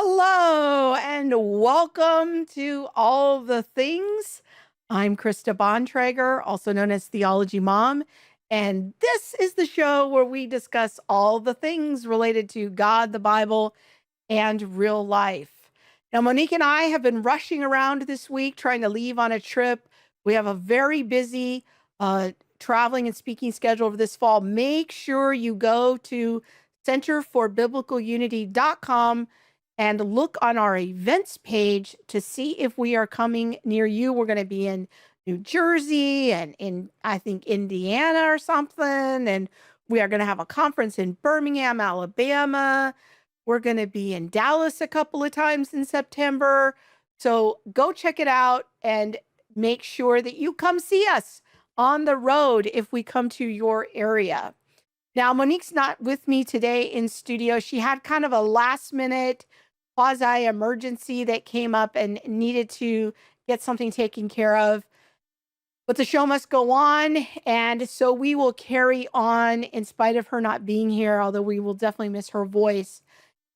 Hello and welcome to All the Things. I'm Krista Bontrager, also known as Theology Mom, and this is the show where we discuss all the things related to God, the Bible, and real life. Now, Monique and I have been rushing around this week trying to leave on a trip. We have a very busy traveling and speaking schedule for this fall. Make sure you go to centerforbiblicalunity.com and look on our events page to see if we are coming near you. We're going to be in New Jersey and in, I think, Indiana or something. And we are going to have a conference in Birmingham, Alabama. We're going to be in Dallas a couple of times in September. So go check it out and make sure that you come see us on the road if we come to your area. Now, Monique's not with me today in studio. She had kind of a last minute quasi emergency that came up and needed to get something taken care of. But the show must go on. And so we will carry on in spite of her not being here, although we will definitely miss her voice.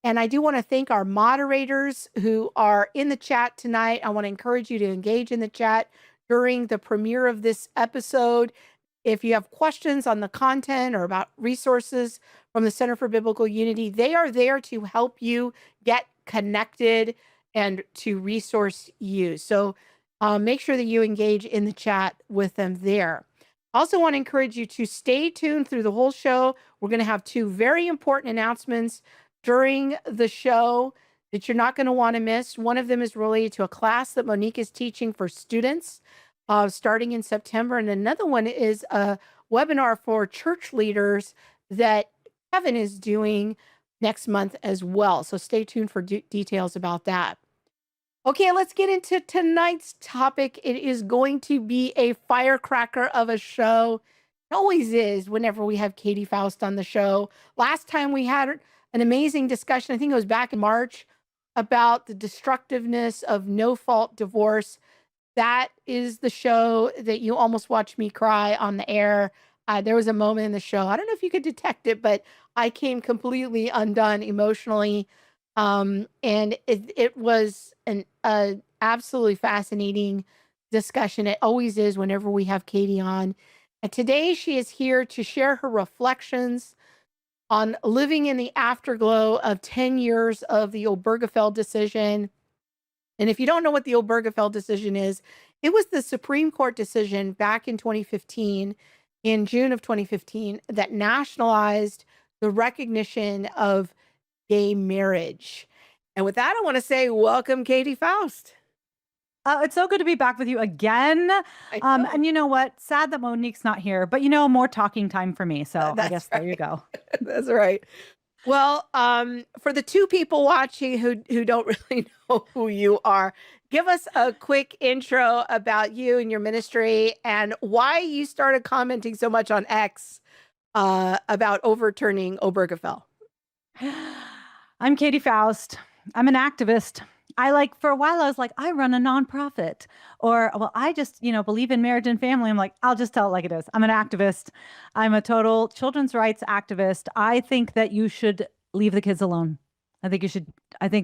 And I do want to thank our moderators who are in the chat tonight. I want to encourage you to engage in the chat during the premiere of this episode. If you have questions on the content or about resources from the Center for Biblical Unity, they are there to help you get connected and to resource you. So make sure that you engage in the chat with them there. I also want to encourage you to stay tuned through the whole show. We're going to have two very important announcements during the show that you're not going to want to miss. One of them is related to a class that Monique is teaching for students starting in September. And another one is a webinar for church leaders that Kevin is doing next month as well. So stay tuned for details about that. Okay, let's get into tonight's topic. It is going to be a firecracker of a show. It always is whenever we have Katy Faust on the show. Last time we had an amazing discussion, I think it was back in March, about the destructiveness of no-fault divorce. That is the show that you almost watched me cry on the air. There was a moment in the show, I don't know if you could detect it, but I came completely undone emotionally. And it was an absolutely fascinating discussion. It always is whenever we have Katy on. And today she is here to share her reflections on living in the afterglow of 10 years of the Obergefell decision. And if you don't know what the Obergefell decision is, it was the Supreme Court decision back in 2015, in June of 2015, that nationalized the recognition of gay marriage. And with that, I want to say, welcome, Katy Faust. It's so good to be back with you again. And you know what? Sad that Monique's not here, but more talking time for me. So I guess there you go. That's right. Well, for the two people watching who don't really know who you are, give us a quick intro about you and your ministry and why you started commenting so much on X about overturning Obergefell. I'm Katy Faust. I'm an activist. For a while, I was like, I run a nonprofit, or, well, I just, believe in marriage and family. I'm like, I'll just tell it like it is. I'm an activist. I'm a total children's rights activist. I think that you should leave the kids alone. I think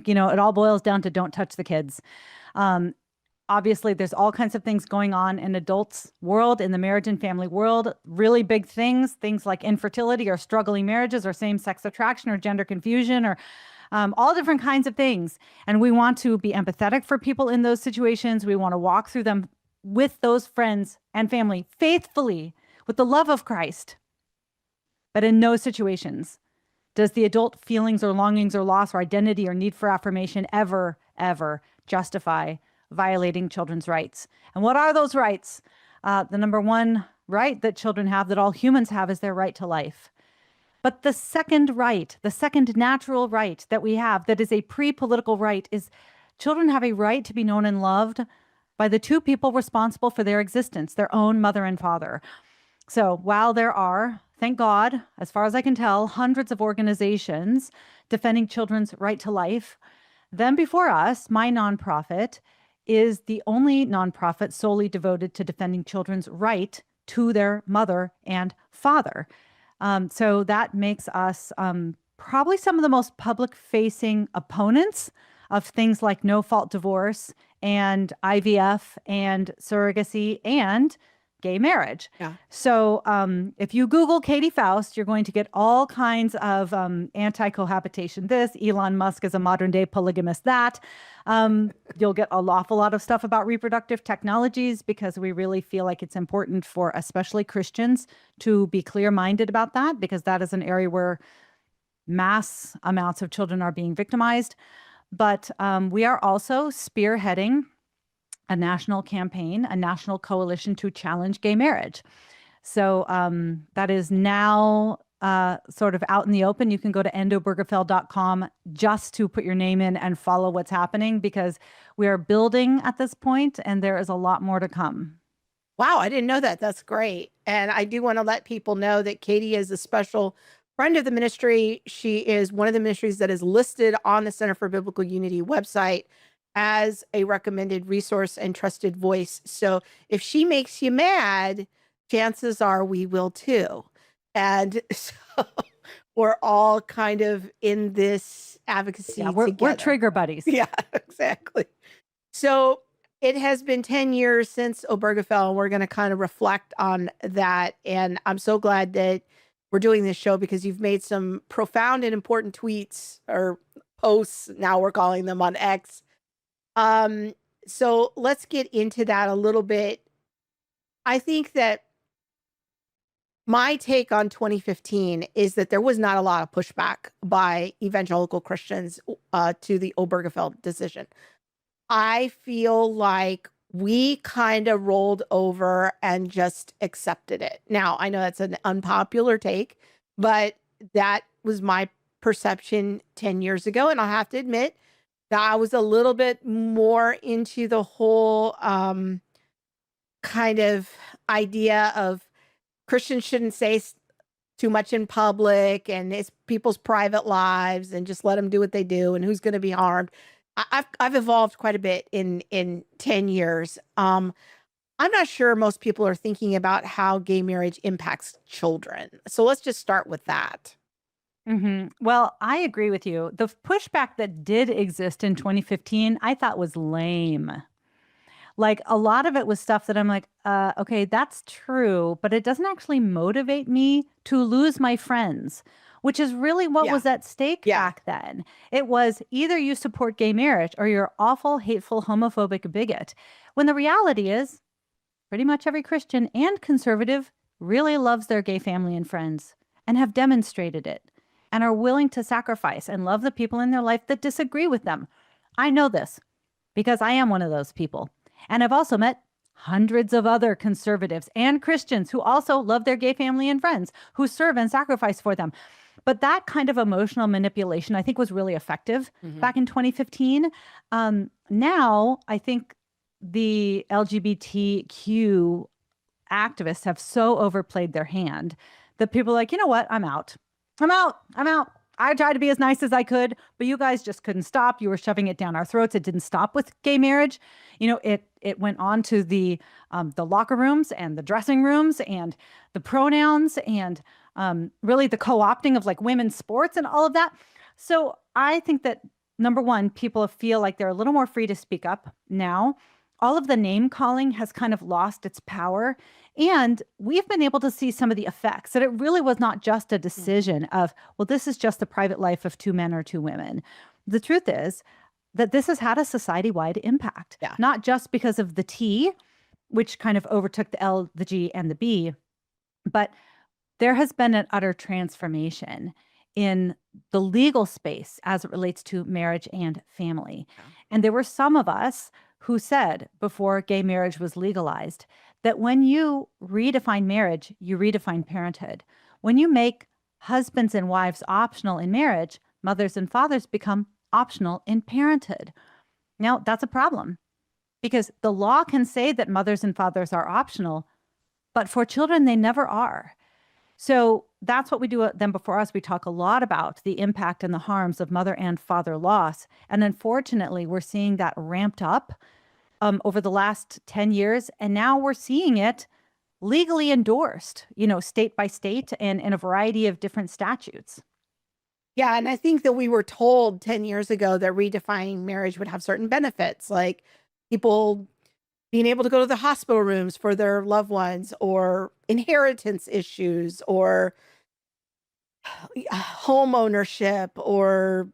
it all boils down to don't touch the kids. Obviously, there's all kinds of things going on in adults' world, in the marriage and family world, really big things like infertility or struggling marriages or same-sex attraction or gender confusion or all different kinds of things. And we want to be empathetic for people in those situations. We want to walk through them with those friends and family faithfully with the love of Christ. But in no situations does the adult feelings or longings or loss or identity or need for affirmation ever justify violating children's rights. And what are those rights? The number one right that children have, that all humans have, is their right to life. But the second right, the second natural right that we have, that is a pre-political right, is children have a right to be known and loved by the two people responsible for their existence, their own mother and father. So while there are, thank God, as far as I can tell, hundreds of organizations defending children's right to life, then before us, my nonprofit is the only nonprofit solely devoted to defending children's right to their mother and father. So that makes us probably some of the most public-facing opponents of things like no-fault divorce and IVF and surrogacy and gay marriage. Yeah. So if you Google Katy Faust, you're going to get all kinds of anti-cohabitation this, Elon Musk is a modern-day polygamist that. You'll get an awful lot of stuff about reproductive technologies because we really feel like it's important for especially Christians to be clear-minded about that, because that is an area where mass amounts of children are being victimized. But we are also spearheading a national campaign, a national coalition to challenge gay marriage. So that is now sort of out in the open. You can go to unbiased.com just to put your name in and follow what's happening, because we are building at this point and there is a lot more to come. Wow, I didn't know that. That's great. And I do want to let people know that Katy is a special friend of the ministry. She is one of the ministries that is listed on the Center for Biblical Unity website as a recommended resource and trusted voice. So if she makes you mad, chances are we will too. And so we're all kind of in this advocacy Yeah, we're together. trigger buddies. Yeah, exactly. So it has been 10 years since Obergefell, and we're going to kind of reflect on that. And I'm so glad that we're doing this show, because you've made some profound and important tweets, or posts, now we're calling them, on X. So let's get into that a little bit. I think that my take on 2015 is that there was not a lot of pushback by evangelical Christians to the Obergefell decision. I feel like we kind of rolled over and just accepted it. Now, I know that's an unpopular take, but that was my perception 10 years ago. And I'll have to admit that I was a little bit more into the whole kind of idea of Christians shouldn't say too much in public, and it's people's private lives, and just let them do what they do, and who's going to be harmed. I've evolved quite a bit in 10 years. I'm not sure most people are thinking about how gay marriage impacts children. So let's just start with that. Well, I agree with you. The pushback that did exist in 2015, I thought was lame. Like, a lot of it was stuff that I'm like, okay, that's true, but it doesn't actually motivate me to lose my friends, which is really what Yeah. was at stake Yeah. back then. It was either you support gay marriage or you're awful, hateful, homophobic bigot. When the reality is, pretty much every Christian and conservative really loves their gay family and friends and have demonstrated it and are willing to sacrifice and love the people in their life that disagree with them. I know this because I am one of those people. And I've also met hundreds of other conservatives and Christians who also love their gay family and friends, who serve and sacrifice for them. But that kind of emotional manipulation, I think, was really effective back in 2015. Now, I think the LGBTQ activists have so overplayed their hand that people are like, you know what? I'm out. I tried to be as nice as I could, but you guys just couldn't stop. You were shoving it down our throats. It didn't stop with gay marriage. You know, it went on to the locker rooms and the dressing rooms and the pronouns and really the co-opting of like women's sports and all of that. So I think that, number one, people feel like they're a little more free to speak up now. All of the name calling has kind of lost its power. And we've been able to see some of the effects, that it really was not just a decision of, well, this is just the private life of two men or two women. The truth is that this has had a society-wide impact, not just because of the T, which kind of overtook the L, the G, and the B, but there has been an utter transformation in the legal space as it relates to marriage and family. And there were some of us who said before gay marriage was legalized that when you redefine marriage, you redefine parenthood. When you make husbands and wives optional in marriage, mothers and fathers become optional in parenthood. Now, that's a problem because the law can say that mothers and fathers are optional, but for children, they never are. So that's what we do. Then before us, we talk a lot about the impact and the harms of mother and father loss. And unfortunately, we're seeing that ramped up over the last 10 years. And now we're seeing it legally endorsed, you know, state by state and in a variety of different statutes. Yeah, and I think that we were told 10 years ago that redefining marriage would have certain benefits, like people being able to go to the hospital rooms for their loved ones, or inheritance issues, or home ownership, or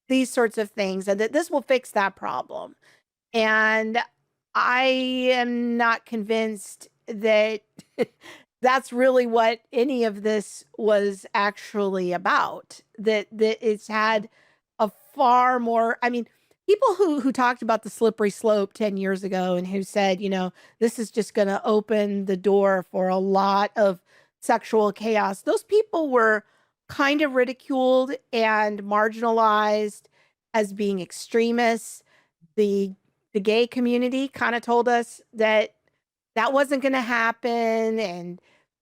these sorts of things, and that this will fix that problem. And I am not convinced that that's really what any of this was actually about. That it's had a far more, I mean, people who talked about the slippery slope 10 years ago and who said, this is just going to open the door for a lot of sexual chaos. Those people were kind of ridiculed and marginalized as being extremists. The gay community kind of told us that that wasn't going to happen and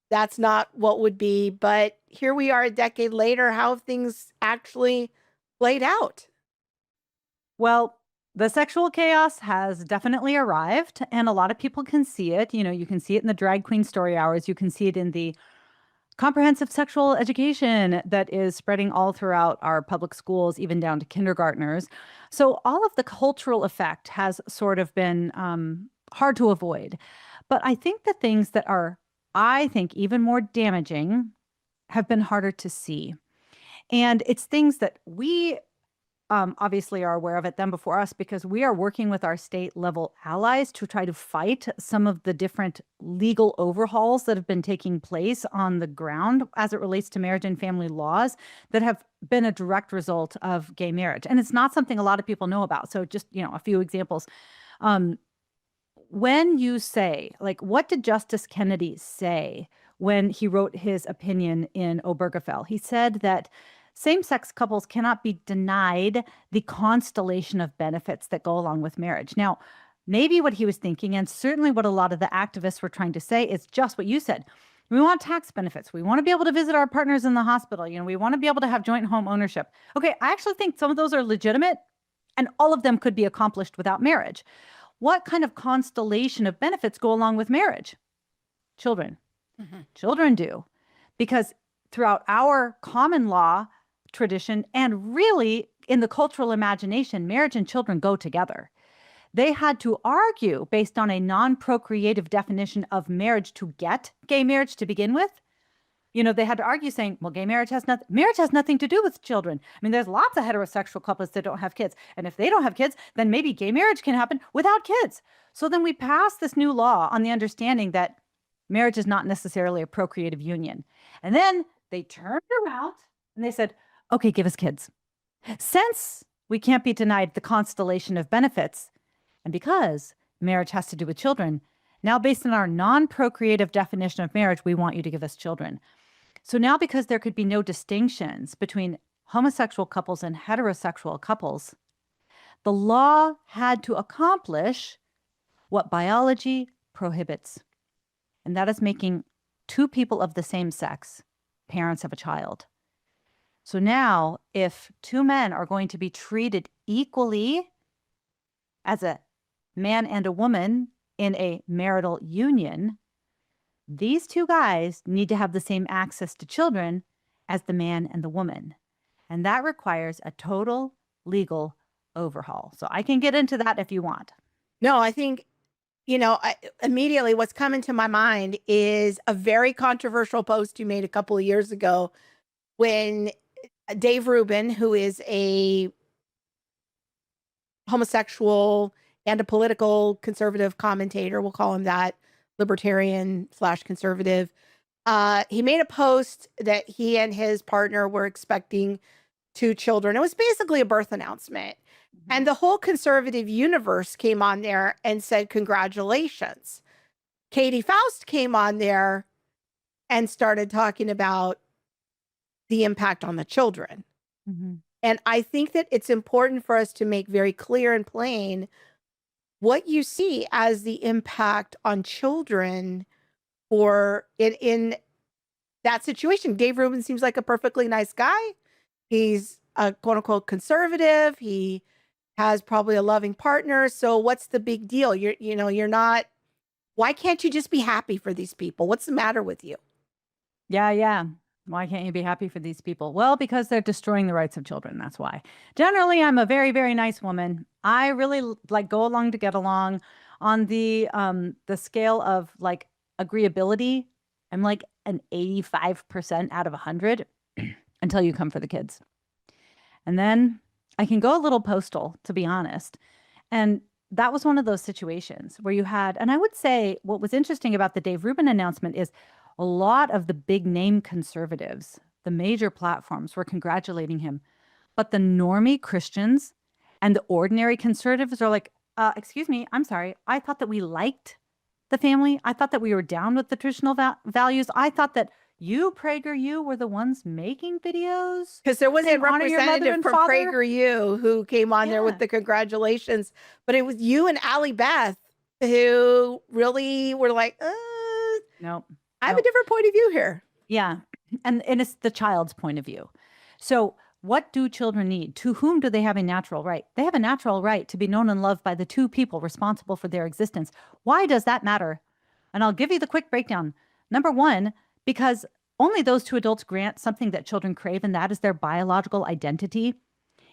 that's not what would be. But here we are a decade later. How have things actually played out? Well, the sexual chaos has definitely arrived, and a lot of people can see it. You can see it in the drag queen story hours. You can see it in the comprehensive sexual education that is spreading all throughout our public schools, even down to kindergartners. So, all of the cultural effect has sort of been hard to avoid. But I think the things that are, I think, even more damaging have been harder to see. And it's things that we obviously are aware of it them before us because we are working with our state level allies to try to fight some of the different legal overhauls that have been taking place on the ground as it relates to marriage and family laws that have been a direct result of gay marriage. And it's not something a lot of people know about. So just, a few examples. Um, when you say, like, what did Justice Kennedy say when he wrote his opinion in Obergefell? He said that same sex couples cannot be denied the constellation of benefits that go along with marriage. Now, maybe what he was thinking, and certainly what a lot of the activists were trying to say, is just what you said. We want tax benefits. We want to be able to visit our partners in the hospital. We want to be able to have joint home ownership. Okay, I actually think some of those are legitimate, and all of them could be accomplished without marriage. What kind of constellation of benefits go along with marriage? Children. Mhm. Children do. Because throughout our common law tradition and really in the cultural imagination, marriage and children go together. They had to argue based on a non procreative definition of marriage to get gay marriage to begin with. They had to argue saying, well, gay marriage has nothing to do with children. I mean, there's lots of heterosexual couples that don't have kids. And if they don't have kids, then maybe gay marriage can happen without kids. So then we passed this new law on the understanding that marriage is not necessarily a procreative union. And then they turned around and they said, okay, give us kids. Since we can't be denied the constellation of benefits, and because marriage has to do with children, now based on our non procreative definition of marriage, we want you to give us children. So now, because there could be no distinctions between homosexual couples and heterosexual couples, the law had to accomplish what biology prohibits. And that is making two people of the same sex parents of a child. So now, if two men are going to be treated equally as a man and a woman in a marital union, these two guys need to have the same access to children as the man and the woman. And that requires a total legal overhaul. So I can get into that if you want. No, I think, immediately what's coming to my mind is a very controversial post you made a couple of years ago when Dave Rubin, who is a homosexual and a political conservative commentator, we'll call him that, libertarian/conservative. He made a post that he and his partner were expecting two children. It was basically a birth announcement. Mm-hmm. And the whole conservative universe came on there and said, congratulations. Katy Faust came on there and started talking about the impact on the children. Mm-hmm. And I think that it's important for us to make very clear and plain what you see as the impact on children or in that situation. Dave Rubin seems like a perfectly nice guy. He's a quote unquote conservative. He has probably a loving partner. So what's the big deal? You're not, why can't you just be happy for these people? What's the matter with you? Yeah, yeah. Why can't you be happy for these people? Well, because they're destroying the rights of children. That's why. Generally, I'm a very, very nice woman. I really like go along to get along. On the scale of like agreeability, I'm like an 85% out of 100 until you come for the kids. And then I can go a little postal, to be honest. And that was one of those situations where you had, and I would say what was interesting about the Dave Rubin announcement is a lot of the big name conservatives, the major platforms were congratulating him. But the normie Christians and the ordinary conservatives are like, excuse me, I'm sorry. I thought that we liked the family. I thought that we were down with the traditional values. I thought that you, PragerU, were the ones making videos. Because there was a saying, "Honor your mother representative and from father." PragerU who came on there Yeah. with the congratulations, but it was you and Allie Beth who really were like, No. I have a different point of view here. Yeah. And it's the child's point of view. So what do children need? To whom do they have a natural right? They have a natural right to be known and loved by the two people responsible for their existence. Why does that matter? And I'll give you the quick breakdown. Number one, because only those two adults grant something that children crave, and that is their biological identity.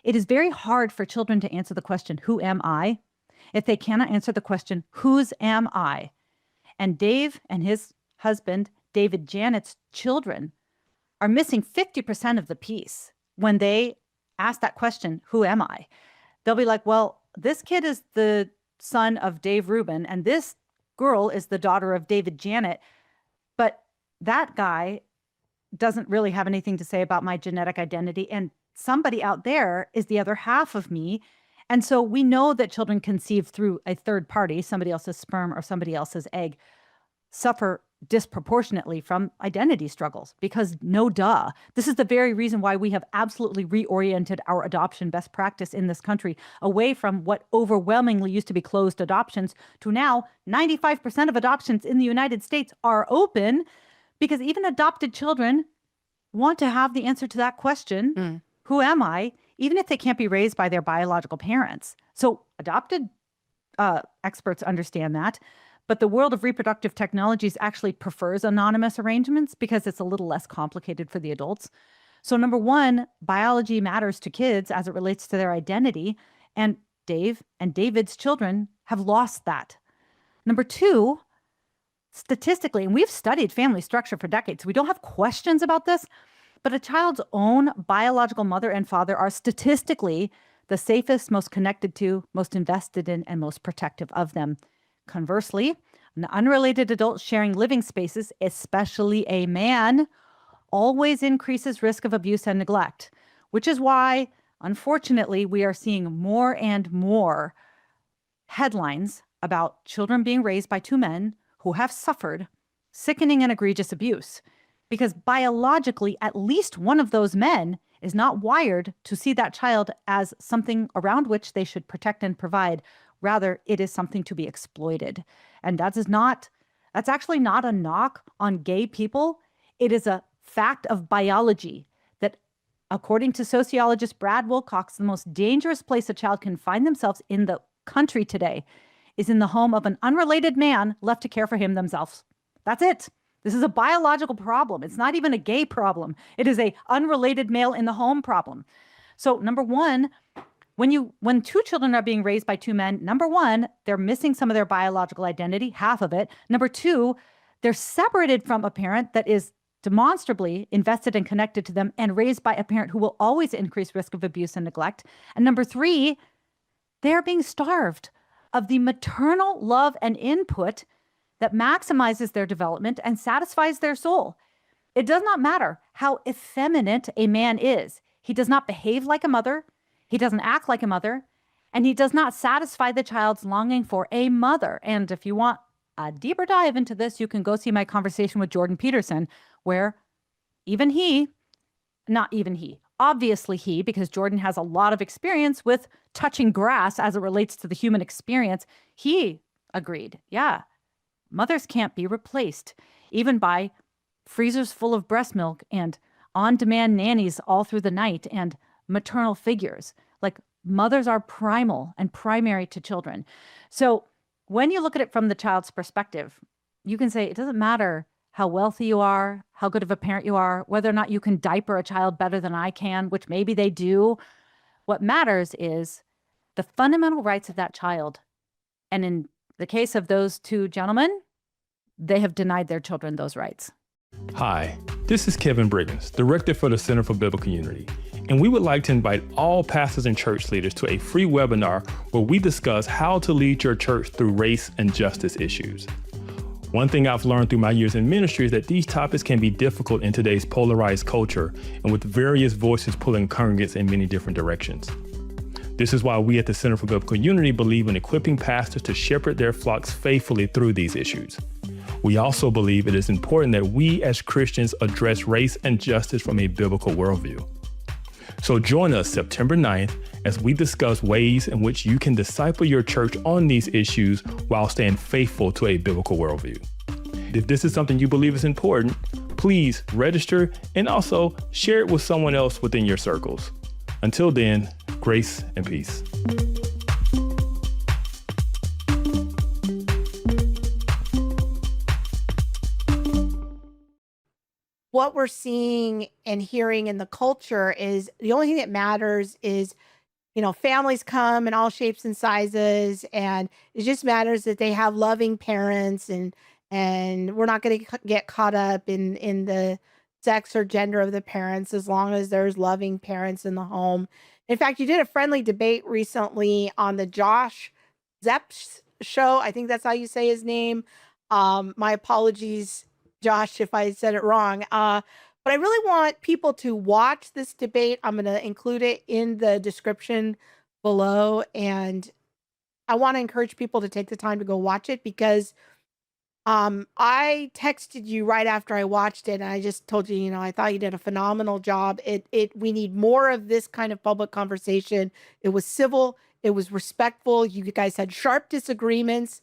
It is very hard for children to answer the question, who am I? If they cannot answer the question, whose am I? And Dave and his husband, David Janet's children, are missing 50% of the piece when they ask that question, who am I? They'll be like, well, this kid is the son of Dave Rubin, and this girl is the daughter of David Janet. But that guy doesn't really have anything to say about my genetic identity. And somebody out there is the other half of me. And so we know that children conceived through a third party, somebody else's sperm or somebody else's egg, suffer disproportionately from identity struggles because no duh. This is the very reason why we have absolutely reoriented our adoption best practice in this country away from what overwhelmingly used to be closed adoptions to now 95% of adoptions in the United States are open because even adopted children want to have the answer to that question, who am I, even if they can't be raised by their biological parents. So adopted experts understand that. But the world of reproductive technologies actually prefers anonymous arrangements because it's a little less complicated for the adults. So number one, biology matters to kids as it relates to their identity. And Dave and David's children have lost that. Number two, statistically, and we've studied family structure for decades, we don't have questions about this, but a child's own biological mother and father are statistically the safest, most connected to, most invested in, and most protective of them. Conversely, an unrelated adult sharing living spaces, especially a man, always increases risk of abuse and neglect, which is why, unfortunately, we are seeing more and more headlines about children being raised by two men who have suffered sickening and egregious abuse. Because biologically, at least one of those men is not wired to see that child as something around which they should protect and provide. Rather, it is something to be exploited. And that's actually not a knock on gay people. It is a fact of biology that, according to sociologist Brad Wilcox, the most dangerous place a child can find themselves in the country today is in the home of an unrelated man left to care for him themselves. That's it. This is a biological problem. It's not even a gay problem. It is a unrelated male in the home problem. So number one, when two children are being raised by two men, number one, they're missing some of their biological identity, half of it. Number two, they're separated from a parent that is demonstrably invested and connected to them and raised by a parent who will always increase risk of abuse and neglect. And number three, they're being starved of the maternal love and input that maximizes their development and satisfies their soul. It does not matter how effeminate a man is. He does not behave like a mother. He doesn't act like a mother, and he does not satisfy the child's longing for a mother. And if you want a deeper dive into this, you can go see my conversation with Jordan Peterson, where obviously he, because Jordan has a lot of experience with touching grass as it relates to the human experience, he agreed, yeah, mothers can't be replaced, even by freezers full of breast milk and on-demand nannies all through the night and maternal figures. Like, mothers are primal and primary to children. So when you look at it from the child's perspective, you can say it doesn't matter how wealthy you are, how good of a parent you are, whether or not you can diaper a child better than I can, which maybe they do. What matters is the fundamental rights of that child. And in the case of those two gentlemen, they have denied their children those rights. Hi, this is Kevin Briggins, Director for the Center for Biblical Unity, and we would like to invite all pastors and church leaders to a free webinar where we discuss how to lead your church through race and justice issues. One thing I've learned through my years in ministry is that these topics can be difficult in today's polarized culture and with various voices pulling congregants in many different directions. This is why we at the Center for Biblical Unity believe in equipping pastors to shepherd their flocks faithfully through these issues. We also believe it is important that we as Christians address race and justice from a biblical worldview. So join us September 9th as we discuss ways in which you can disciple your church on these issues while staying faithful to a biblical worldview. If this is something you believe is important, please register and also share it with someone else within your circles. Until then, grace and peace. What we're seeing and hearing in the culture is the only thing that matters is, families come in all shapes and sizes, and it just matters that they have loving parents, and we're not going to get caught up in the sex or gender of the parents as long as there's loving parents in the home. In fact, you did a friendly debate recently on the Josh Zepp's show. I think that's how you say his name. My apologies, Josh, if I said it wrong. But I really want people to watch this debate. I'm going to include it in the description below. And I want to encourage people to take the time to go watch it because I texted you right after I watched it. And I just told you, I thought you did a phenomenal job. We need more of this kind of public conversation. It was civil. It was respectful. You guys had sharp disagreements.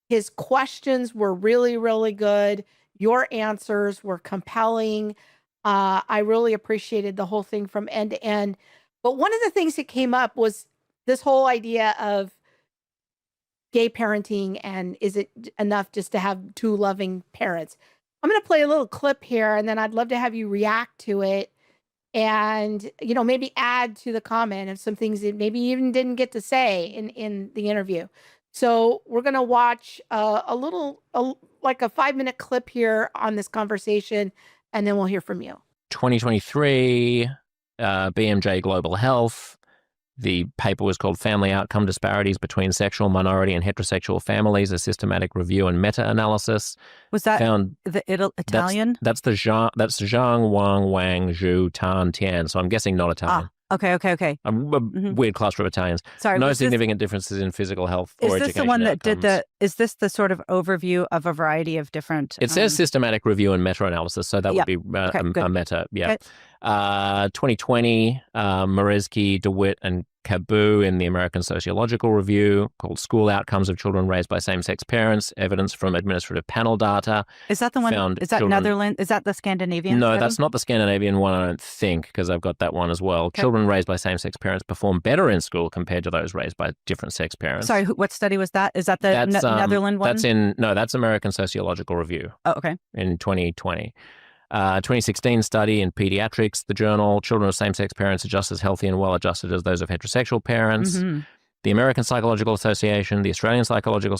His questions were really, really good. Your answers were compelling. I really appreciated the whole thing from end to end. But one of the things that came up was this whole idea of gay parenting, and is it enough just to have two loving parents? I'm going to play a little clip here, and then I'd love to have you react to it and, maybe add to the comment of some things that maybe you even didn't get to say in the interview. So we're going to watch like a 5-minute clip here on this conversation, and then we'll hear from you. 2023, BMJ Global Health. The paper was called Family Outcome Disparities Between Sexual, Minority, and Heterosexual Families, a Systematic Review and Meta-Analysis. Was that the Italian? That's Zhang, Wang, Wang, Zhu, Tan, Tian. So I'm guessing not Italian. Okay. A weird cluster of Italians. Sorry, no significant differences in physical health or education. Is this the one that outcomes. is this the sort of overview of a variety of different? It says systematic review and meta-analysis, so that would be a meta. Yeah. Okay. 2020, Merezki, DeWitt, and Caboo in the American Sociological Review called School Outcomes of Children Raised by Same-Sex Parents, Evidence from Administrative Panel Data. Is that the one? Is that Netherlands? Is that the Scandinavian? No, that's not the Scandinavian one, I don't think, because I've got that one as well. Okay. Children raised by same-sex parents perform better in school compared to those raised by different sex parents. Sorry, what study was that? Is that the Netherlands one? That's American Sociological Review. Oh, okay. In 2020. 2016 study in Pediatrics, the journal, Children of Same-Sex Parents are just as healthy and well-adjusted as those of heterosexual parents. Mm-hmm. The American Psychological Association, the Australian Psychological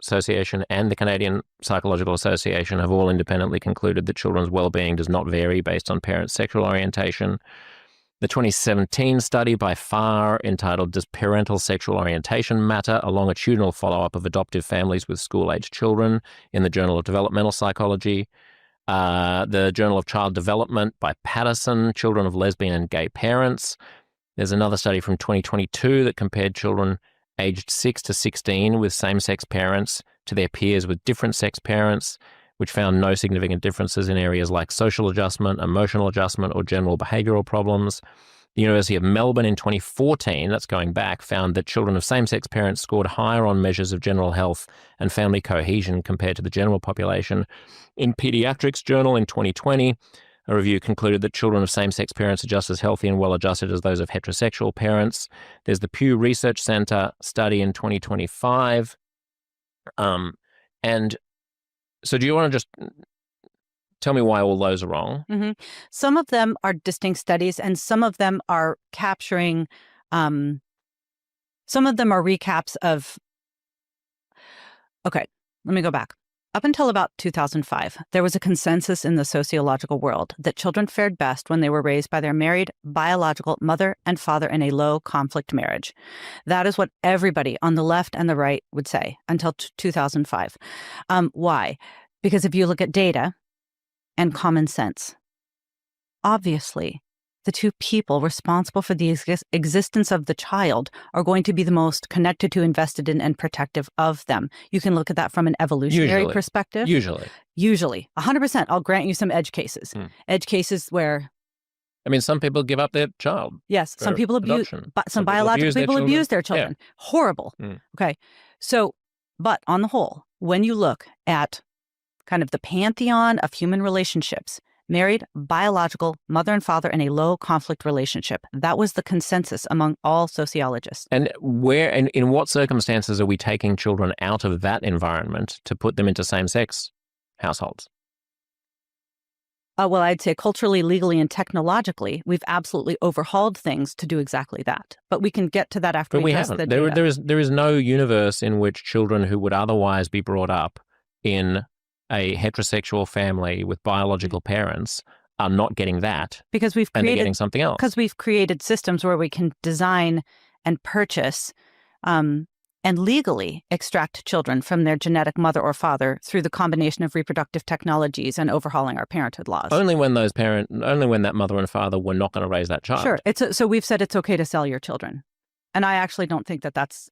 Association, and the Canadian Psychological Association have all independently concluded that children's well-being does not vary based on parents' sexual orientation. The 2017 study by Farr, entitled Does Parental Sexual Orientation Matter? A longitudinal follow-up of adoptive families with school-aged children in the Journal of Developmental Psychology. The Journal of Child Development by Patterson, Children of Lesbian and Gay Parents. There's another study from 2022 that compared children aged 6 to 16 with same-sex parents to their peers with different sex parents, which found no significant differences in areas like social adjustment, emotional adjustment, or general behavioral problems. The University of Melbourne in 2014, that's going back, found that children of same-sex parents scored higher on measures of general health and family cohesion compared to the general population. In Pediatrics Journal in 2020, a review concluded that children of same-sex parents are just as healthy and well-adjusted as those of heterosexual parents. There's the Pew Research Center study in 2025. And so do you want to just Tell me why all those are wrong. Mm-hmm. Some of them are distinct studies, and some of them are capturing, some of them are recaps of, okay, let me go back. Up until about 2005, there was a consensus in the sociological world that children fared best when they were raised by their married biological mother and father in a low conflict marriage. That is what everybody on the left and the right would say until 2005. Why? Because if you look at data and common sense, obviously, the two people responsible for the existence of the child are going to be the most connected to, invested in, and protective of them. You can look at that from an evolutionary perspective. Usually. 100%. I'll grant you some edge cases. Edge cases where... I mean, some people give up their child. Yes, some people abuse, but some biological people abuse their children. Yeah. Horrible. Okay. So, but on the whole, when you look at kind of the pantheon of human relationships, married, biological, mother and father in a low conflict relationship. That was the consensus among all sociologists. And where and in what circumstances are we taking children out of that environment to put them into same-sex households? Well, I'd say culturally, legally, and technologically, we've absolutely overhauled things to do exactly that. But we can get to that after we test the data. There is no universe in which children who would otherwise be brought up in a heterosexual family with biological parents are not getting that, because they're getting something else. Because we've created systems where we can design and purchase and legally extract children from their genetic mother or father through the combination of reproductive technologies and overhauling our parenthood laws. Only when that mother and father were not going to raise that child. Sure. So we've said it's okay to sell your children, and I actually don't think that that's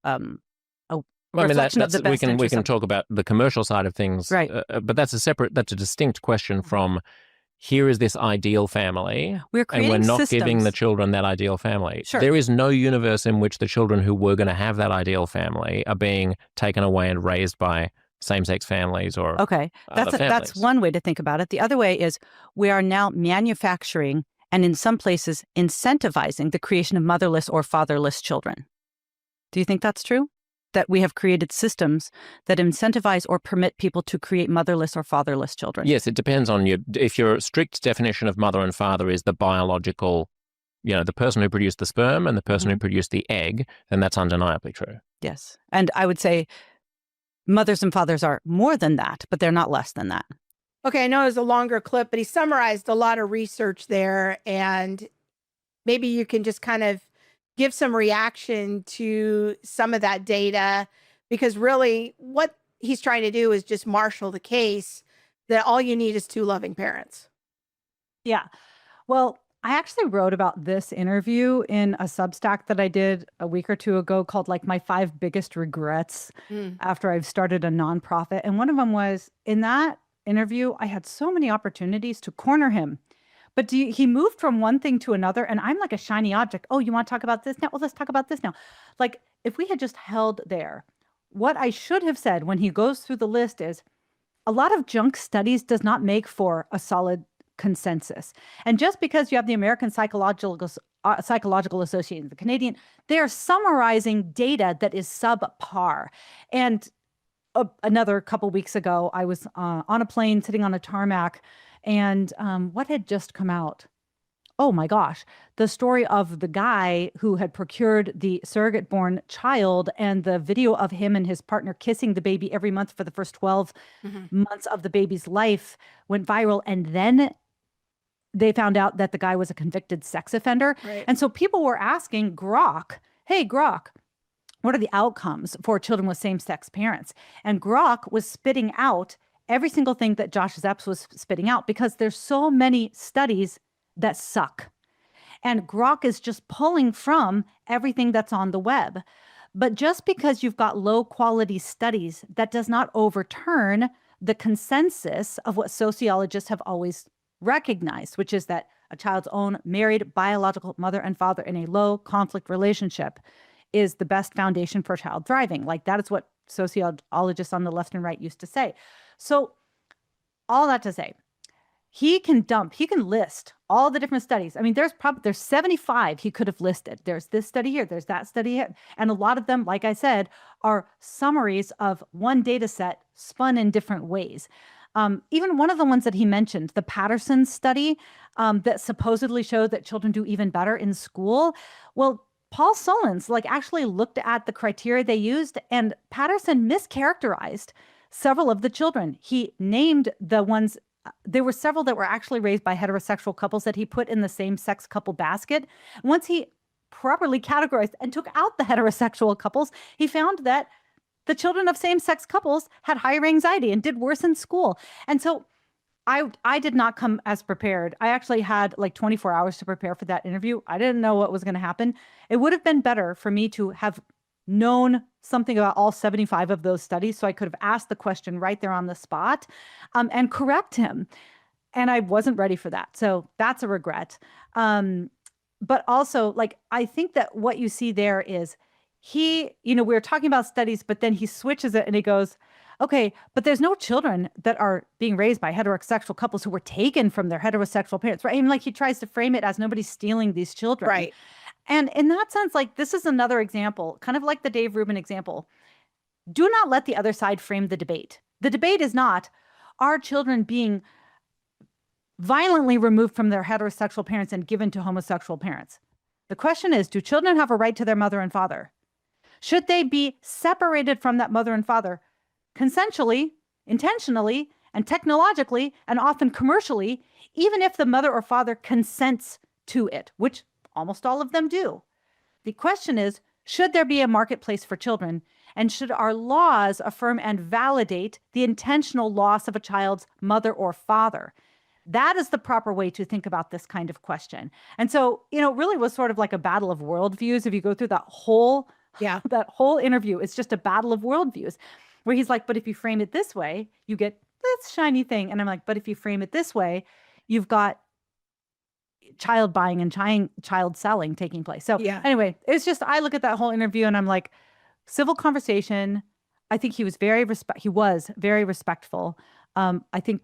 Well, I mean, we can talk about the commercial side of things, right? But that's a distinct question from here is this ideal family, and we're not giving the children that ideal family. Sure. There is no universe in which the children who were going to have that ideal family are being taken away and raised by same-sex families or that's one way to think about it. The other way is we are now manufacturing and in some places incentivizing the creation of motherless or fatherless children. Do you think that's true? That we have created systems that incentivize or permit people to create motherless or fatherless children? Yes, it depends on if your strict definition of mother and father is the biological, the person who produced the sperm and the person who produced the egg, then that's undeniably true. Yes. And I would say mothers and fathers are more than that, but they're not less than that. Okay, I know it was a longer clip, but he summarized a lot of research there, and maybe you can just kind of give some reaction to some of that data, because really what he's trying to do is just marshal the case that all you need is two loving parents. Yeah. Well, I actually wrote about this interview in a Substack that I did a week or two ago called my 5 biggest regrets after I've started a nonprofit. And one of them was, in that interview, I had so many opportunities to corner him. But he moved from one thing to another, and I'm like a shiny object. Oh, you want to talk about this now? Well, let's talk about this now. If we had just held there, what I should have said when he goes through the list is, a lot of junk studies does not make for a solid consensus. And just because you have the American Psychological Association, the Canadian, they are summarizing data that is subpar. And another couple weeks ago, I was on a plane sitting on a tarmac, and what had just come out? Oh my gosh, the story of the guy who had procured the surrogate-born child, and the video of him and his partner kissing the baby every month for the first 12 months of the baby's life went viral. And then they found out that the guy was a convicted sex offender. Right. And so people were asking Grok, hey, Grok, what are the outcomes for children with same-sex parents? And Grok was spitting out every single thing that Josh Zepps was spitting out, because there's so many studies that suck. And Grok is just pulling from everything that's on the web. But just because you've got low quality studies, that does not overturn the consensus of what sociologists have always recognized, which is that a child's own married biological mother and father in a low conflict relationship is the best foundation for child thriving. That is what sociologists on the left and right used to say. So all that to say, he can list all the different studies. I mean, there's 75 he could have listed. There's this study here, there's that study here. And a lot of them, like I said, are summaries of one data set spun in different ways. Even one of the ones that he mentioned, the Patterson study that supposedly showed that children do even better in school. Well, Paul Solons actually looked at the criteria they used, and Patterson mischaracterized several of the children. He named the ones, there were several that were actually raised by heterosexual couples that he put in the same-sex couple basket. Once he properly categorized and took out the heterosexual couples, he found that the children of same-sex couples had higher anxiety and did worse in school. And so I did not come as prepared. I actually had 24 hours to prepare for that interview. I didn't know what was going to happen. It would have been better for me to have known something about all 75 of those studies, so I could have asked the question right there on the spot and correct him. And I wasn't ready for that. So that's a regret. But also, I think that what you see there is we were talking about studies, but then he switches it and he goes, okay, but there's no children that are being raised by heterosexual couples who were taken from their heterosexual parents, right? I mean, he tries to frame it as nobody's stealing these children. Right. And in that sense, this is another example, kind of like the Dave Rubin example. Do not let the other side frame the debate. The debate is not, are children being violently removed from their heterosexual parents and given to homosexual parents? The question is, do children have a right to their mother and father? Should they be separated from that mother and father consensually, intentionally, and technologically, and often commercially, even if the mother or father consents to it, which almost all of them do? The question is, should there be a marketplace for children? And should our laws affirm and validate the intentional loss of a child's mother or father? That is the proper way to think about this kind of question. And so, it really was sort of like a battle of worldviews. If you go through that whole interview, it's just a battle of worldviews where he's like, but if you frame it this way, you get this shiny thing. And I'm like, but if you frame it this way, you've got child buying and child selling taking place. So anyway, it's just, I look at that whole interview and I'm like, civil conversation. I think he was very respectful. I think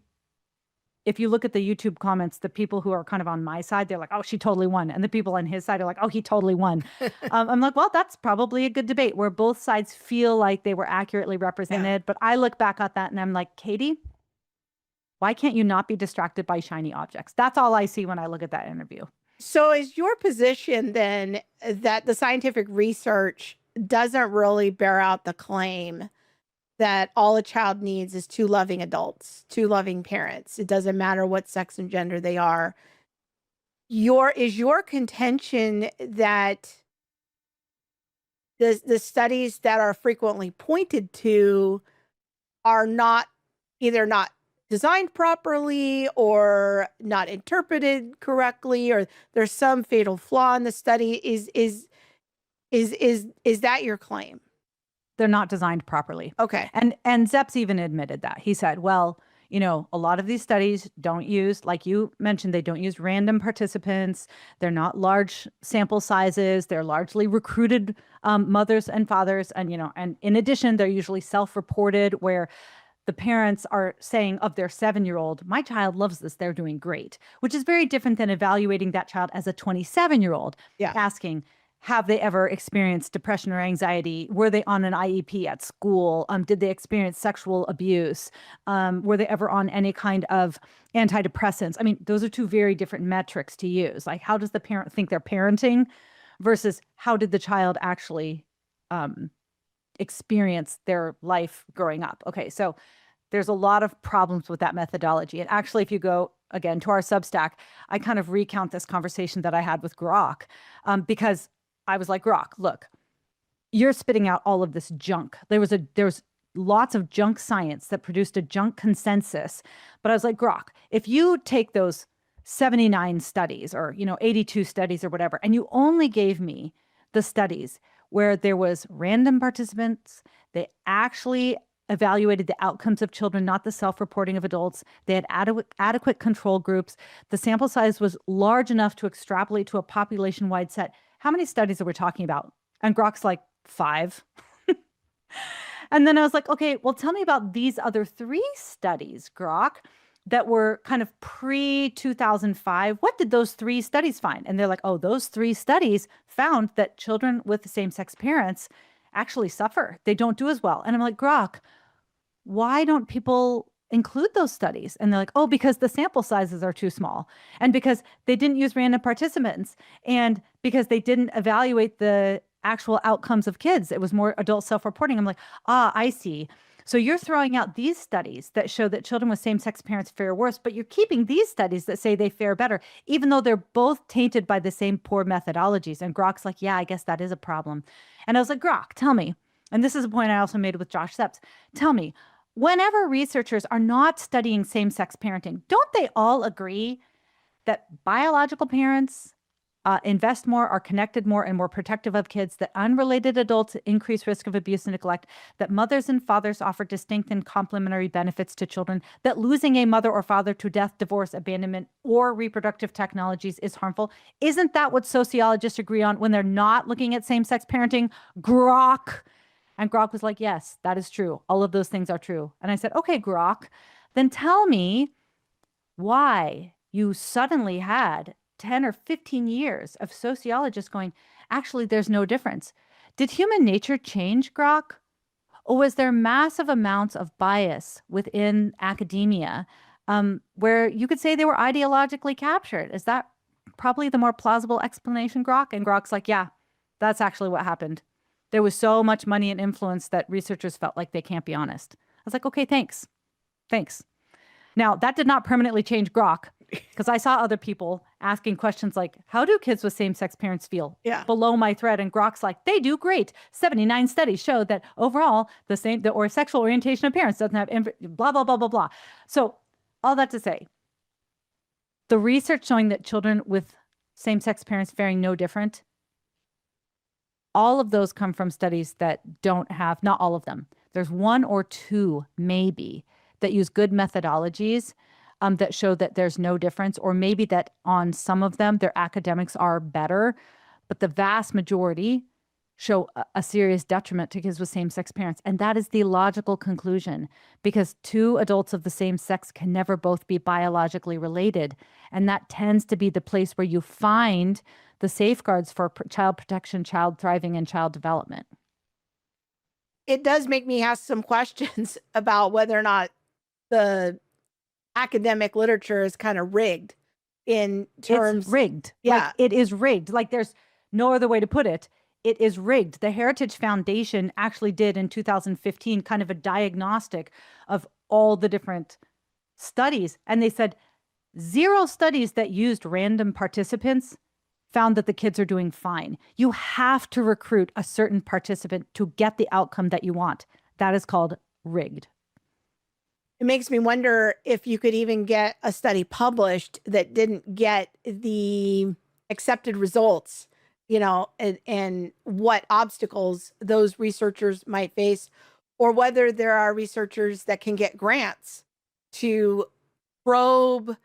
if you look at the YouTube comments, the people who are kind of on my side, they're like, oh, she totally won. And the people on his side are like, oh, he totally won. I'm like, well, that's probably a good debate where both sides feel like they were accurately represented. But I look back at that and I'm like, Katy, why can't you not be distracted by shiny objects? That's all I see when I look at that interview. So is your position then that the scientific research doesn't really bear out the claim that all a child needs is two loving adults, two loving parents? It doesn't matter what sex and gender they are. Is your contention that the studies that are frequently pointed to are either not designed properly or not interpreted correctly, or there's some fatal flaw in the study? Is that your claim? They're not designed properly. Okay. And Zeps even admitted that. He said, well, a lot of these studies don't use, like you mentioned, they don't use random participants. They're not large sample sizes. They're largely recruited mothers and fathers. And, and in addition, they're usually self-reported where the parents are saying of their 7-year-old, my child loves this, they're doing great, which is very different than evaluating that child as a 27-year-old, asking, have they ever experienced depression or anxiety? Were they on an IEP at school? Did they experience sexual abuse? Were they ever on any kind of antidepressants? I mean, those are two very different metrics to use. Like, how does the parent think they're parenting versus how did the child actually experience their life growing up? Okay, so there's a lot of problems with that methodology. And actually, if you go again to our Substack, I kind of recount this conversation that I had with Grok because I was like, Grok, look, you're spitting out all of this junk. There's lots of junk science that produced a junk consensus. But I was like, Grok, if you take those 79 studies or, 82 studies or whatever, and you only gave me the studies where there was random participants, they actually evaluated the outcomes of children, not the self-reporting of adults. They had adequate control groups. The sample size was large enough to extrapolate to a population-wide set. How many studies are we talking about? And Grok's like, 5. And then I was like, okay, well, tell me about these other 3 studies, Grok, that were kind of pre-2005. What did those 3 studies find? And they're like, oh, those 3 studies found that children with same-sex parents actually suffer. They don't do as well. And I'm like, Grok, why don't people include those studies. And they're like, oh, because the sample sizes are too small, and because they didn't use random participants, and because they didn't evaluate the actual outcomes of kids. It was more adult self-reporting. I'm like, I see. So you're throwing out these studies that show that children with same-sex parents fare worse, but you're keeping these studies that say they fare better, even though they're both tainted by the same poor methodologies. And Grok's like, yeah, I guess that is a problem. And I was like, Grok, tell me, and this is a point I also made with Josh Sepps, tell me, whenever researchers are not studying same-sex parenting, don't they all agree that biological parents invest more, are connected more, and more protective of kids, that unrelated adults increase risk of abuse and neglect, that mothers and fathers offer distinct and complementary benefits to children, that losing a mother or father to death, divorce, abandonment, or reproductive technologies is harmful? Isn't that what sociologists agree on when they're not looking at same-sex parenting? Grok. And Grok was like, yes, that is true. All of those things are true. And I said, okay, Grok, then tell me why you suddenly had 10 or 15 years of sociologists going, actually, there's no difference. Did human nature change, Grok? Or was there massive amounts of bias within academia where you could say they were ideologically captured? Is that probably the more plausible explanation, Grok? And Grok's like, yeah, that's actually what happened. There was so much money and influence that researchers felt like they can't be honest. I was like, okay, thanks. Thanks. Now, that did not permanently change Grok, because I saw other people asking questions like, how do kids with same-sex parents feel? Yeah. Below my thread. And Grok's like, they do great. 79 studies show that overall or sexual orientation of parents doesn't have blah, blah, blah, blah, blah. So all that to say, the research showing that children with same-sex parents faring no different, all of those come from studies that don't have, not all of them. There's one or two maybe that use good methodologies that show that there's no difference, or maybe that on some of them, their academics are better, but the vast majority show a serious detriment to kids with same-sex parents. And that is the logical conclusion, because two adults of the same sex can never both be biologically related. And that tends to be the place where you find the safeguards for child protection, child thriving, and child development. It does make me ask some questions about whether or not the academic literature is kind of rigged in terms. It's rigged. Yeah. Like, it is rigged. Like, there's no other way to put it. It is rigged. The Heritage Foundation actually did in 2015 kind of a diagnostic of all the different studies. And they said 0 studies that used random participants found that the kids are doing fine. You have to recruit a certain participant to get the outcome that you want. That is called rigged. It makes me wonder if you could even get a study published that didn't get the accepted results, and what obstacles those researchers might face, or whether there are researchers that can get grants to probe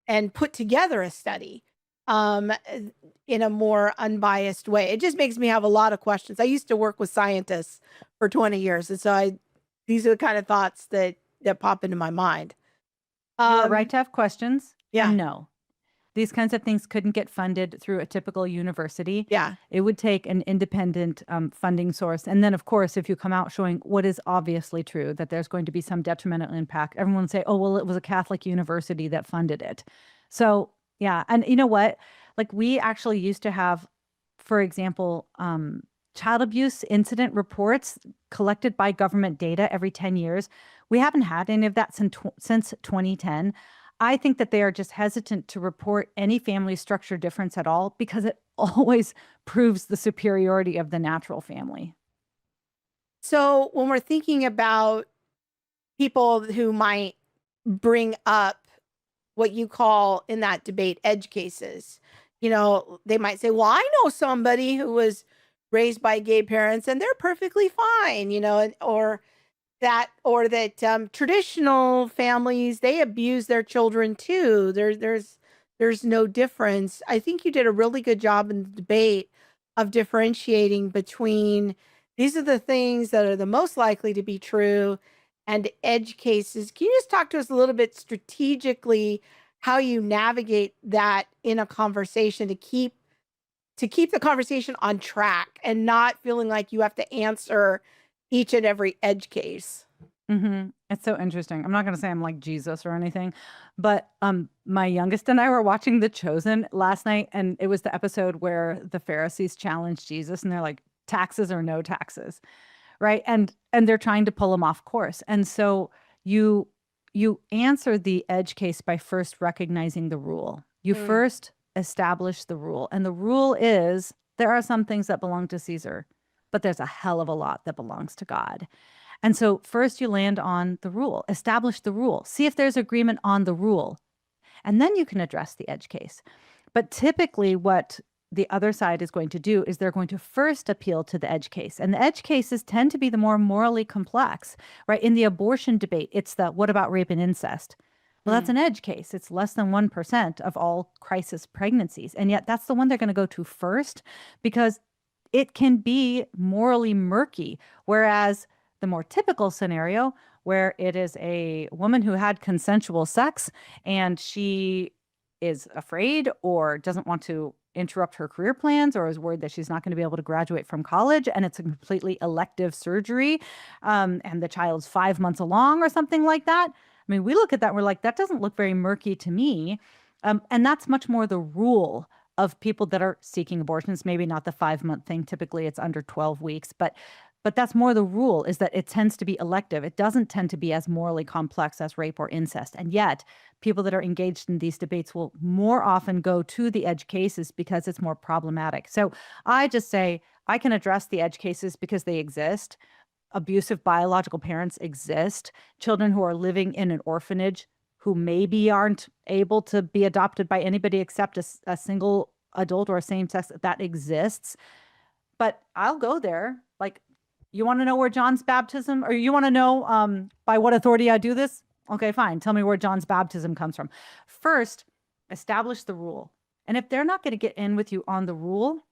and put together a study in a more unbiased way. It just makes me have a lot of questions. I used to work with scientists for 20 years. And so these are the kind of thoughts that pop into my mind. You're right to have questions. Yeah. And no. These kinds of things couldn't get funded through a typical university. Yeah. It would take an independent funding source. And then, of course, if you come out showing what is obviously true, that there's going to be some detrimental impact, everyone would say, oh, well, it was a Catholic university that funded it. So, yeah. And you know what? Like, we actually used to have, for example, child abuse incident reports collected by government data every 10 years. We haven't had any of that since 2010. I think that they are just hesitant to report any family structure difference at all, because it always proves the superiority of the natural family. So when we're thinking about people who might bring up what you call in that debate edge cases, they might say, well, I know somebody who was raised by gay parents and they're perfectly fine, or that traditional families, they abuse their children too. There's no difference. I think you did a really good job in the debate of differentiating between these are the things that are the most likely to be true and edge cases. Can you just talk to us a little bit strategically how you navigate that in a conversation to keep the conversation on track and not feeling like you have to answer each and every edge case? It's so interesting. I'm not going to say I'm like Jesus or anything, but my youngest and I were watching The Chosen last night, and it was the episode where the Pharisees challenged Jesus, and they're like, taxes or no taxes, right? And they're trying to pull him off course. And so you answer the edge case by first recognizing the rule. You first establish the rule, and the rule is there are some things that belong to Caesar, but there's a hell of a lot that belongs to God. And so first you land on the rule, establish the rule, see if there's agreement on the rule, and then you can address the edge case. But typically what the other side is going to do is they're going to first appeal to the edge case. And the edge cases tend to be the more morally complex, right? In the abortion debate, it's the what about rape and incest? Well, that's an edge case. It's less than 1% of all crisis pregnancies. And yet that's the one they're going to go to first because it can be morally murky. Whereas the more typical scenario where it is a woman who had consensual sex and she is afraid or doesn't want to interrupt her career plans or is worried that she's not going to be able to graduate from college and it's a completely elective surgery and the child's 5 months along or something like that. I mean, we look at that and we're like, that doesn't look very murky to me. And that's much more the rule of people that are seeking abortions, maybe not the 5-month thing. Typically it's under 12 weeks, but that's more the rule is that it tends to be elective. It doesn't tend to be as morally complex as rape or incest. And yet people that are engaged in these debates will more often go to the edge cases because it's more problematic. So I just say I can address the edge cases because they exist. Abusive biological parents exist. Children who are living in an orphanage who maybe aren't able to be adopted by anybody except a single adult or a same sex, that exists. But I'll go there. Like, you want to know where John's baptism, or you want to know by what authority I do this? Okay, fine. Tell me where John's baptism comes from. First, establish the rule. And if they're not going to get in with you on the rule,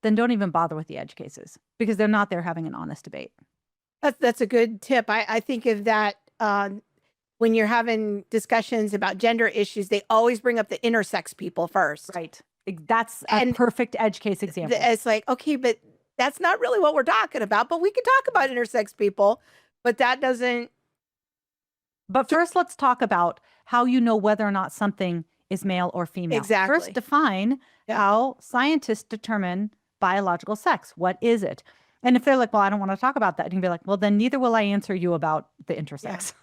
then don't even bother with the edge cases because they're not there having an honest debate. That's a good tip. I think of that when you're having discussions about gender issues, they always bring up the intersex people first. Right. That's a perfect edge case example. It's like, okay, but that's not really what we're talking about, but we can talk about intersex people, but that doesn't. But first, let's talk about how you know whether or not something is male or female. Exactly. First, define how scientists determine biological sex. What is it? And if they're like, well, I don't want to talk about that, you can be like, well, then neither will I answer you about the intersex. Yeah.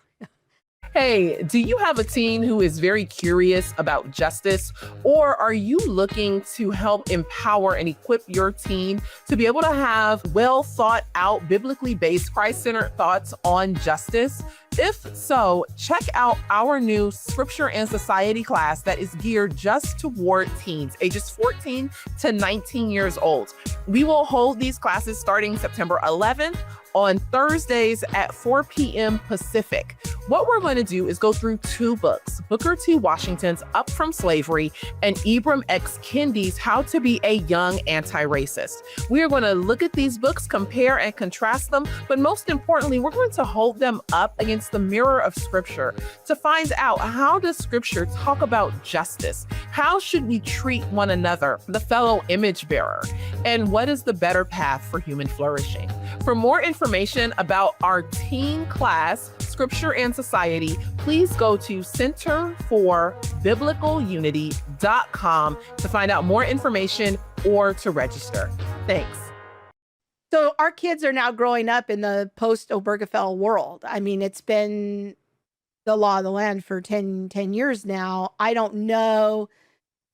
Hey, do you have a teen who is very curious about justice? Or are you looking to help empower and equip your teen to be able to have well thought out, biblically based, Christ-centered thoughts on justice? If so, check out our new Scripture and Society class that is geared just toward teens, ages 14 to 19 years old. We will hold these classes starting September 11th on Thursdays at 4 p.m. Pacific. What we're going to do is go through 2 books, Booker T. Washington's Up From Slavery and Ibram X. Kendi's How to Be a Young Anti-Racist. We are going to look at these books, compare and contrast them, but most importantly, we're going to hold them up against the mirror of Scripture to find out, how does Scripture talk about justice? How should we treat one another, the fellow image bearer? And what is the better path for human flourishing? For more information about our teen class, Scripture and Society, please go to centerforbiblicalunity.com to find out more information or to register. Thanks. So our kids are now growing up in the post-Obergefell world. I mean, it's been the law of the land for 10 years now. I don't know.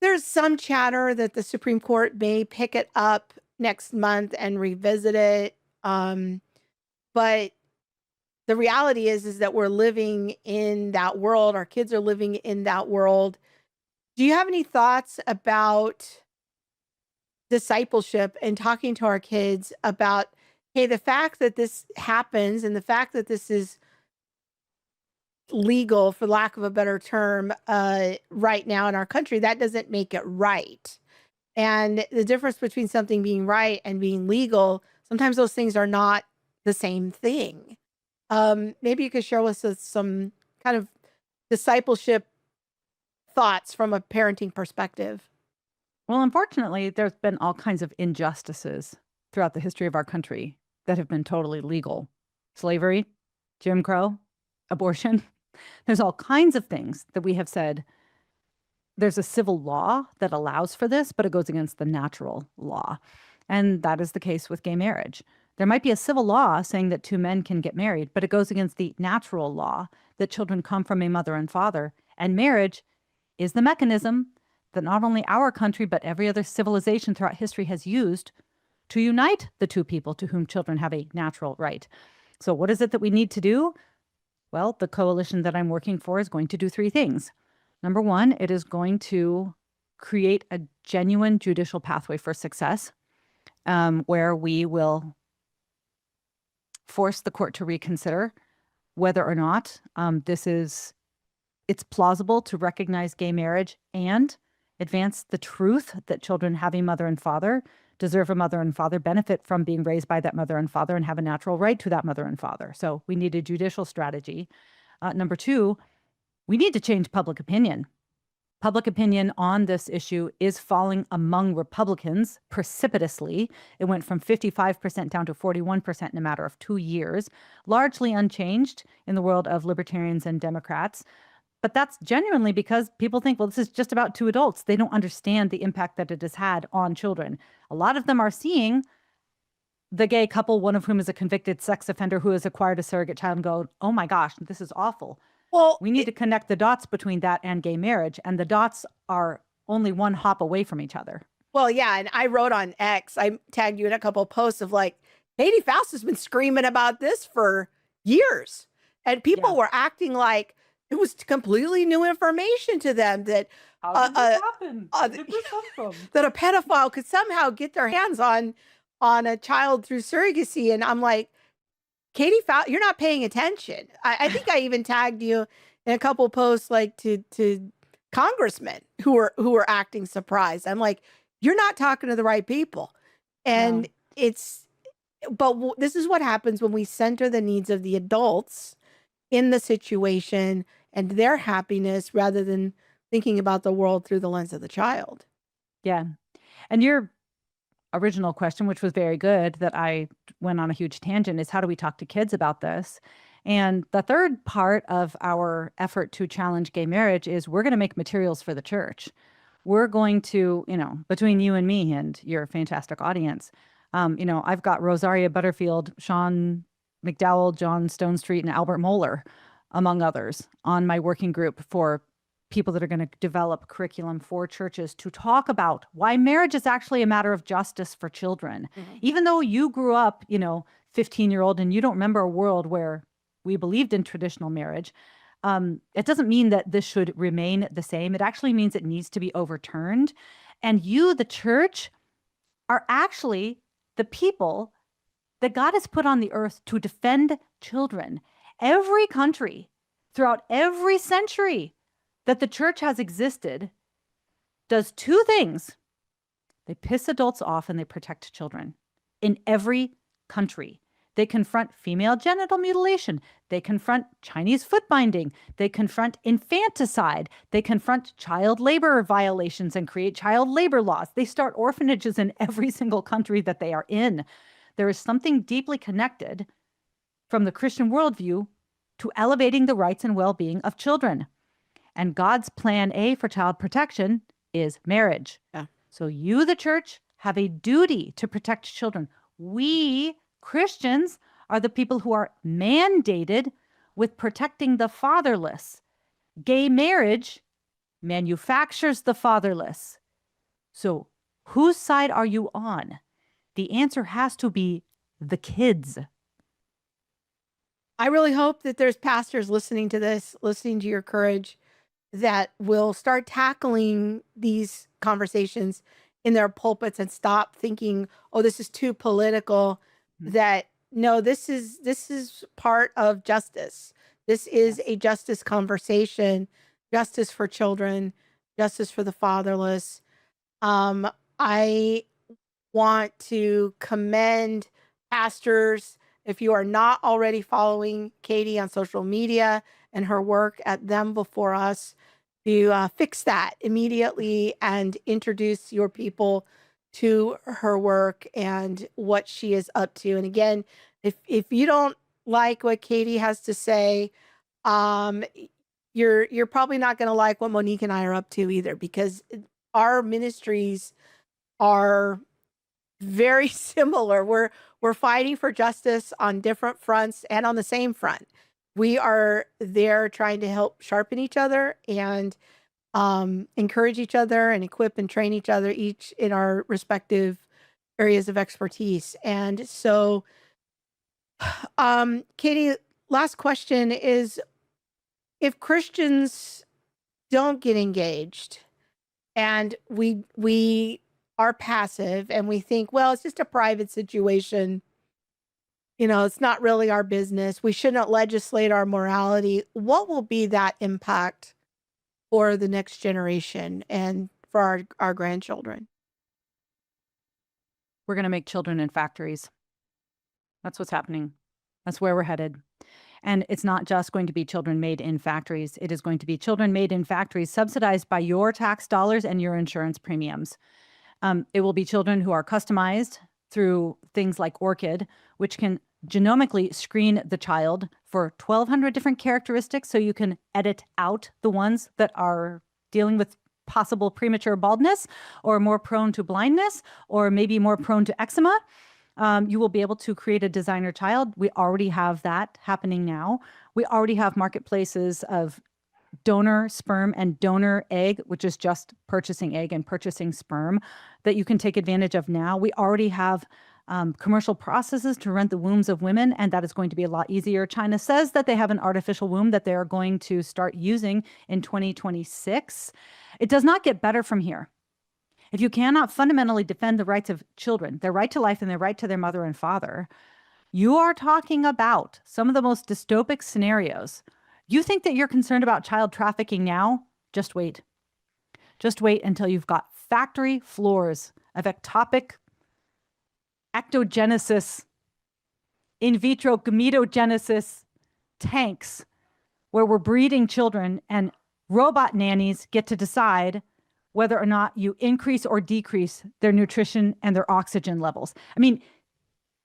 There's some chatter that the Supreme Court may pick it up next month and revisit it. But the reality is that we're living in that world. Our kids are living in that world. Do you have any thoughts about discipleship and talking to our kids about, hey, the fact that this happens and the fact that this is legal, for lack of a better term, right now in our country, that doesn't make it right. And the difference between something being right and being legal, sometimes those things are not the same thing. Maybe you could share with us some kind of discipleship thoughts from a parenting perspective. Well, unfortunately, there's been all kinds of injustices throughout the history of our country that have been totally legal. Slavery, Jim Crow, abortion. There's all kinds of things that we have said. There's a civil law that allows for this, but it goes against the natural law. And that is the case with gay marriage. There might be a civil law saying that two men can get married, but it goes against the natural law that children come from a mother and father. And marriage is the mechanism that not only our country, but every other civilization throughout history has used to unite the two people to whom children have a natural right. So what is it that we need to do? Well, the coalition that I'm working for is going to do three things. Number one, it is going to create a genuine judicial pathway for success, where we will force the court to reconsider whether or not it's plausible to recognize gay marriage and advance the truth that children have a mother and father, deserve a mother and father, benefit from being raised by that mother and father, and have a natural right to that mother and father. So we need a judicial strategy. Number two, we need to change public opinion. Public opinion on this issue is falling among Republicans precipitously. It went from 55% down to 41% in a matter of 2 years, largely unchanged in the world of libertarians and Democrats. But that's genuinely because people think, well, this is just about two adults. They don't understand the impact that it has had on children. A lot of them are seeing the gay couple, one of whom is a convicted sex offender who has acquired a surrogate child, and go, oh my gosh, this is awful. Well, We need to connect the dots between that and gay marriage, and the dots are only one hop away from each other. Well, yeah, and I wrote on X, I tagged you in a couple of posts of like, Katy Faust has been screaming about this for years. And people were acting like it was completely new information to them that How did this happen? Where did this come from? that a pedophile could somehow get their hands on a child through surrogacy. And I'm like, Katy Faust, you're not paying attention. I think I even tagged you in a couple of posts like to congressmen who were acting surprised. I'm like, you're not talking to the right people. And this is what happens when we center the needs of the adults in the situation and their happiness rather than thinking about the world through the lens of the child. Yeah. And your original question, which was very good, that I went on a huge tangent, is how do we talk to kids about this? And the third part of our effort to challenge gay marriage is we're going to make materials for the church. We're going to, between you and me and your fantastic audience, I've got Rosaria Butterfield, Sean McDowell, John Stone Street, and Albert Moeller, among others, on my working group for people that are going to develop curriculum for churches to talk about why marriage is actually a matter of justice for children. Mm-hmm. Even though you grew up, 15-year-old, and you don't remember a world where we believed in traditional marriage, it doesn't mean that this should remain the same. It actually means it needs to be overturned. And you, the church, are actually the people that God has put on the earth to defend children. Every country throughout every century that the church has existed does two things. They piss adults off and they protect children. In every country, they confront female genital mutilation. They confront Chinese foot binding. They confront infanticide. They confront child labor violations and create child labor laws. They start orphanages in every single country that they are in. There is something deeply connected from the Christian worldview to elevating the rights and well-being of children. And God's plan A for child protection is marriage. Yeah. So you, the church, have a duty to protect children. We, Christians, are the people who are mandated with protecting the fatherless. Gay marriage manufactures the fatherless. So whose side are you on? The answer has to be the kids. I really hope that there's pastors listening to this, listening to your courage, that will start tackling these conversations in their pulpits and stop thinking, oh, this is too political. Mm-hmm. That no, this is part of justice. This is a justice conversation, justice for children, justice for the fatherless. I want to commend pastors. If you are not already following Katy on social media and her work at Them Before Us, to fix that immediately and introduce your people to her work and what she is up to. And again, if you don't like what Katy has to say, um, you're probably not going to like what Monique and I are up to either, because our ministries are very similar. We're fighting for justice on different fronts and on the same front. We are there trying to help sharpen each other and encourage each other and equip and train each other, each in our respective areas of expertise. And so, Katy, last question is, if Christians don't get engaged and we are passive and we think, well, it's just a private situation, it's not really our business, we shouldn't legislate our morality, what will be that impact for the next generation and for our grandchildren? We're going to make children in factories. That's what's happening. That's where we're headed. And it's not just going to be children made in factories. It is going to be children made in factories subsidized by your tax dollars and your insurance premiums. It will be children who are customized through things like ORCID, which can genomically screen the child for 1,200 different characteristics, so you can edit out the ones that are dealing with possible premature baldness or more prone to blindness or maybe more prone to eczema. You will be able to create a designer child. We already have that happening now. We already have marketplaces of donor sperm and donor egg, which is just purchasing egg and purchasing sperm, that you can take advantage of now. We already have commercial processes to rent the wombs of women, and that is going to be a lot easier. China says that they have an artificial womb that they are going to start using in 2026. It does not get better from here. If you cannot fundamentally defend the rights of children, their right to life and their right to their mother and father, you are talking about some of the most dystopic scenarios. You think that you're concerned about child trafficking now? Just wait. Just wait until you've got factory floors of ectopic ectogenesis, in vitro gametogenesis tanks where we're breeding children, and robot nannies get to decide whether or not you increase or decrease their nutrition and their oxygen levels. I mean,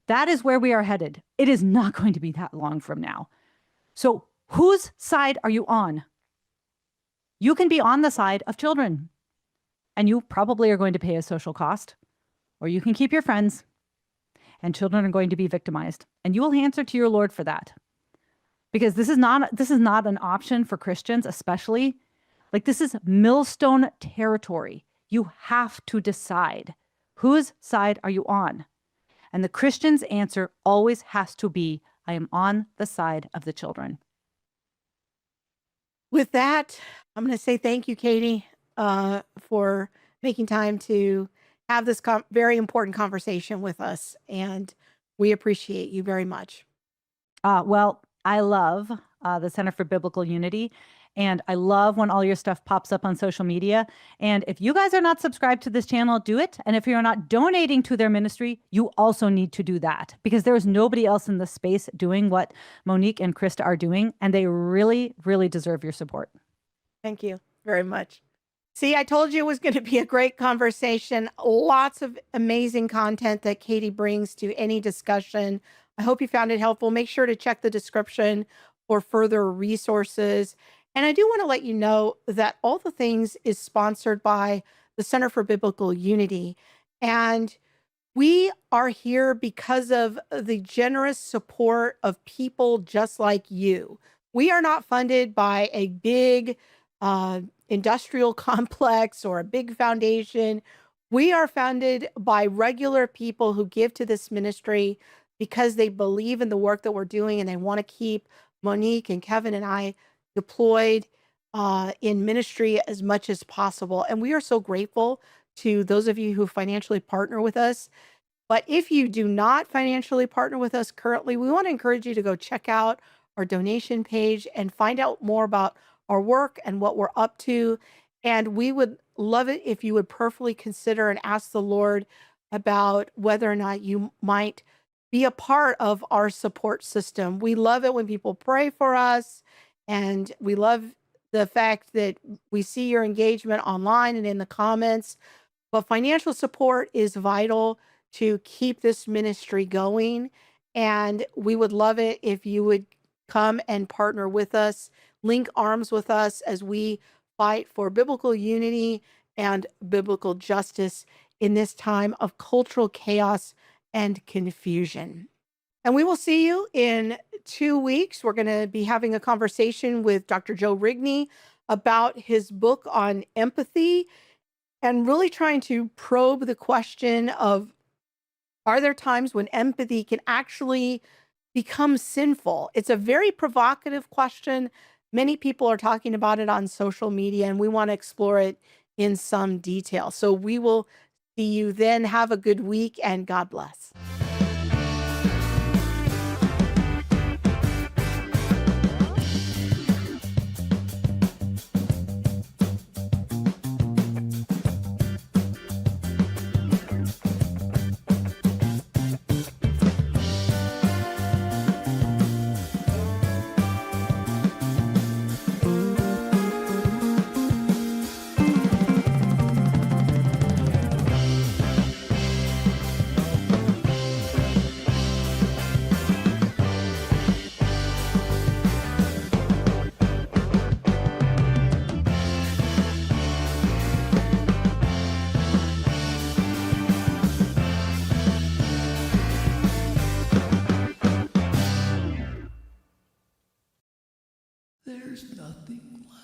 that is where we are headed. It is not going to be that long from now. So whose side are you on? You can be on the side of children, and you probably are going to pay a social cost, or you can keep your friends, and children are going to be victimized, and you will answer to your Lord for that. Because this is not an option for Christians, especially. Like, this is millstone territory. You have to decide, whose side are you on? And the Christian's answer always has to be, I am on the side of the children. With that, I'm going to say thank you, Katy, for making time to have this very important conversation with us. And we appreciate you very much. Well, I love the Center for Biblical Unity. And I love when all your stuff pops up on social media. And if you guys are not subscribed to this channel, do it. And if you're not donating to their ministry, you also need to do that, because there's nobody else in the space doing what Monique and Krista are doing. And they really, really deserve your support. Thank you very much. See, I told you it was going to be a great conversation. Lots of amazing content that Katy brings to any discussion. I hope you found it helpful. Make sure to check the description for further resources. And I do want to let you know that All the Things is sponsored by the Center for Biblical Unity. And we are here because of the generous support of people just like you. We are not funded by a big industrial complex or a big foundation. We are funded by regular people who give to this ministry because they believe in the work that we're doing, and they want to keep Monique and Kevin and I deployed in ministry as much as possible. And we are so grateful to those of you who financially partner with us. But if you do not financially partner with us currently, we want to encourage you to go check out our donation page and find out more about our work and what we're up to. And we would love it if you would prayerfully consider and ask the Lord about whether or not you might be a part of our support system. We love it when people pray for us, and we love the fact that we see your engagement online and in the comments. But financial support is vital to keep this ministry going. And we would love it if you would come and partner with us, link arms with us as we fight for biblical unity and biblical justice in this time of cultural chaos and confusion. And we will see you in 2 weeks. We're going to be having a conversation with Dr. Joe Rigney about his book on empathy and really trying to probe the question of, are there times when empathy can actually become sinful? It's a very provocative question. Many people are talking about it on social media, and we want to explore it in some detail. So we will see you then. Have a good week, and God bless. There's nothing like